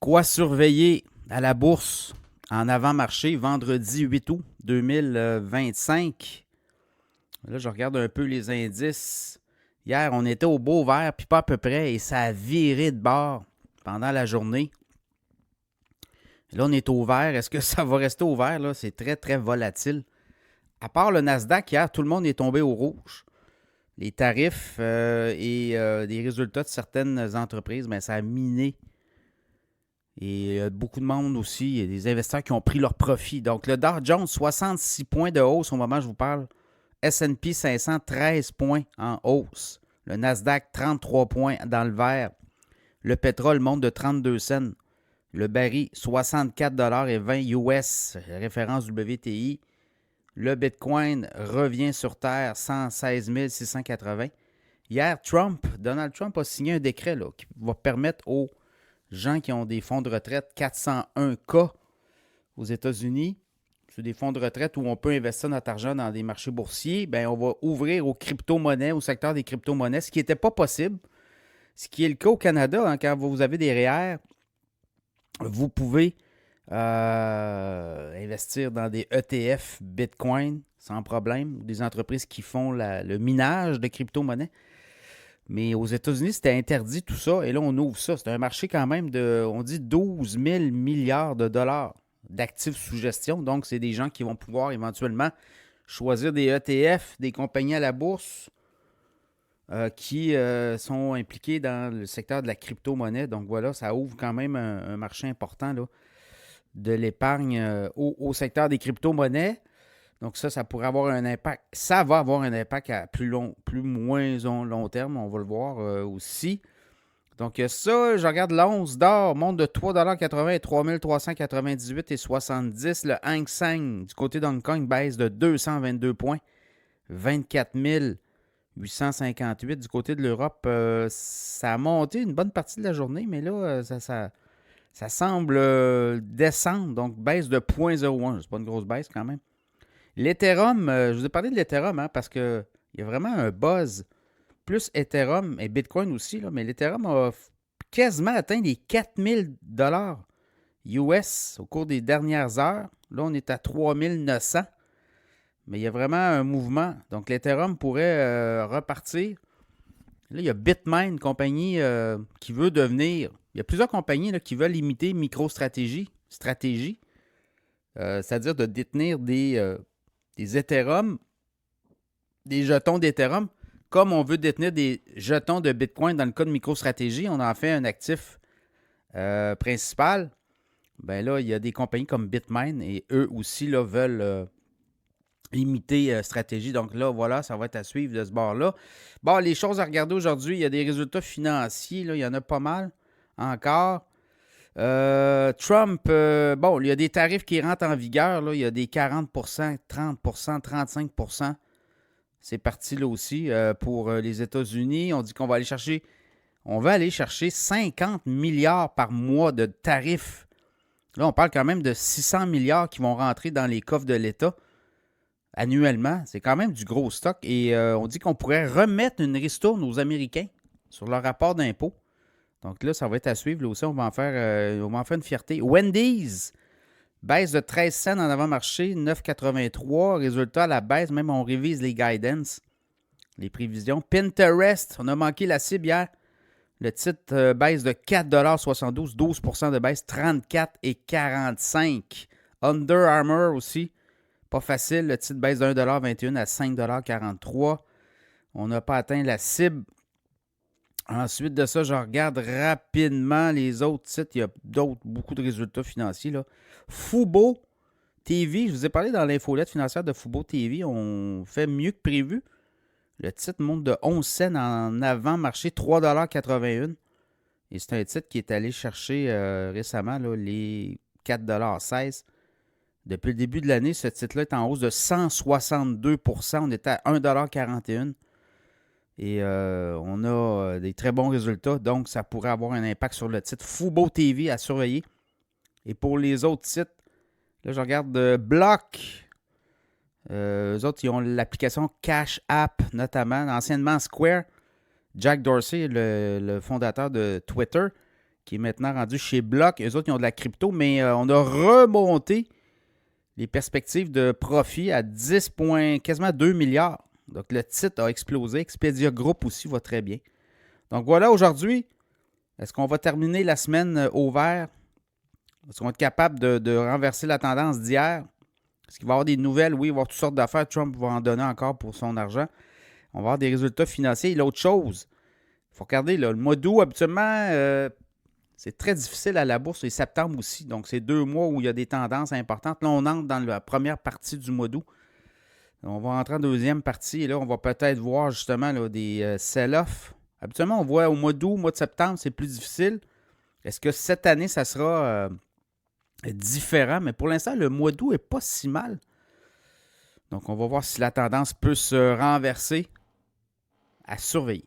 Quoi surveiller à la bourse en avant-marché vendredi 8 août 2025? Là, je regarde un peu les indices. Hier, on était au beau vert, puis pas à peu près, et ça a viré de bord pendant la journée. Là, on est au vert. Est-ce que ça va rester au vert? Là? C'est très, très volatile. À part le Nasdaq, hier, tout le monde est tombé au rouge. Les tarifs et les résultats de certaines entreprises, bien, ça a miné. Et beaucoup de monde aussi, il y a des investisseurs qui ont pris leur profit. Donc, le Dow Jones, 66 points de hausse au moment où je vous parle. S&P 500, 13 points en hausse. Le Nasdaq, 33 points dans le vert. Le pétrole monte de 32 cents. Le baril, 64,20 US, référence WTI. Le Bitcoin revient sur terre, 116 680. Hier, Donald Trump a signé un décret là, qui va permettre aux gens qui ont des fonds de retraite 401K aux États-Unis, c'est des fonds de retraite où on peut investir notre argent dans des marchés boursiers, bien, on va ouvrir aux crypto-monnaies, au secteur des crypto-monnaies, ce qui n'était pas possible. Ce qui est le cas au Canada, hein, quand vous avez des REER, vous pouvez investir dans des ETF Bitcoin sans problème, ou des entreprises qui font le minage de crypto-monnaies. Mais aux États-Unis, c'était interdit tout ça. Et là, on ouvre ça. C'est un marché quand même de, on dit, 12 000 milliards de dollars d'actifs sous gestion. Donc, c'est des gens qui vont pouvoir éventuellement choisir des ETF, des compagnies à la bourse qui sont impliquées dans le secteur de la crypto-monnaie. Donc, voilà, ça ouvre quand même un marché important là, de l'épargne au secteur des crypto-monnaies. Donc ça pourrait avoir un impact. Ça va avoir un impact à moins long terme, on va le voir aussi. Donc ça, je regarde l'once d'or, monte de 3,80 à 3 398,70. Le Hang Seng du côté d'Hong Kong baisse de 222 points, 24 858. Du côté de l'Europe, ça a monté une bonne partie de la journée, mais là, ça semble descendre, donc baisse de 0,01. C'est pas une grosse baisse quand même. L'Ethereum, je vous ai parlé de l'Ethereum parce qu'il y a vraiment un buzz. Plus Ethereum et Bitcoin aussi, là, mais l'Ethereum a quasiment atteint les 4000 $ US au cours des dernières heures. Là, on est à 3900. Mais il y a vraiment un mouvement. Donc, l'Ethereum pourrait repartir. Là, il y a Bitmain, une compagnie qui veut devenir... Il y a plusieurs compagnies là, qui veulent imiter MicroStrategy, c'est-à-dire de détenir des Ethereum, des jetons d'Ethereum, comme on veut détenir des jetons de Bitcoin dans le cas de MicroStrategy, on en fait un actif principal. Ben là, il y a des compagnies comme Bitmain et eux aussi là, veulent imiter Stratégie. Donc là, voilà, ça va être à suivre de ce bord-là. Bon, les choses à regarder aujourd'hui, il y a des résultats financiers, là, il y en a pas mal encore. Trump, bon, il y a des tarifs qui rentrent en vigueur. Là, il y a des 40%, 30%, 35%. C'est parti là aussi pour les États-Unis. On dit qu'on va aller chercher 50 milliards par mois de tarifs. Là, on parle quand même de 600 milliards qui vont rentrer dans les coffres de l'État annuellement. C'est quand même du gros stock. Et on dit qu'on pourrait remettre une ristourne aux Américains sur leur rapport d'impôt. Donc là, ça va être à suivre. Là aussi, on va en faire une fierté. Wendy's, baisse de 13 cents en avant-marché, 9,83. Résultat à la baisse, même on révise les guidance, les prévisions. Pinterest, on a manqué la cible hier. Le titre baisse de 4,72 12% de baisse, 34,45. Under Armour aussi, pas facile. Le titre baisse de 1,21 à 5,43. On n'a pas atteint la cible. Ensuite de ça, je regarde rapidement les autres sites. Il y a beaucoup de résultats financiers. Là. Fubo TV, je vous ai parlé dans l'infolette financière de Fubo TV. On fait mieux que prévu. Le titre monte de 11 cents en avant-marché, 3,81 $. Et c'est un titre qui est allé chercher récemment là, les 4,16 $. Depuis le début de l'année, ce titre-là est en hausse de 162%. On est à 1,41 $. Et on a des très bons résultats, donc ça pourrait avoir un impact sur le titre. Fubo TV à surveiller. Et pour les autres sites, là je regarde Block. Eux autres, ils ont l'application Cash App, notamment, anciennement Square. Jack Dorsey, le fondateur de Twitter, qui est maintenant rendu chez Block. Eux autres, ils ont de la crypto, mais on a remonté les perspectives de profit à 10 points, quasiment 2 milliards. Donc, le titre a explosé. Expedia Group aussi va très bien. Donc, voilà, aujourd'hui, est-ce qu'on va terminer la semaine au vert? Est-ce qu'on va être capable de renverser la tendance d'hier? Est-ce qu'il va y avoir des nouvelles? Oui, il va y avoir toutes sortes d'affaires. Trump va en donner encore pour son argent. On va avoir des résultats financiers. Et l'autre chose, il faut regarder, là, le mois d'août, habituellement, c'est très difficile à la bourse et septembre aussi. Donc, c'est 2 mois où il y a des tendances importantes. Là, on entre dans la première partie du mois d'août. On va entrer en deuxième partie et là, on va peut-être voir justement là, des sell-off. Habituellement, on voit au mois d'août, au mois de septembre, c'est plus difficile. Est-ce que cette année, ça sera différent? Mais pour l'instant, le mois d'août n'est pas si mal. Donc, on va voir si la tendance peut se renverser. À surveiller.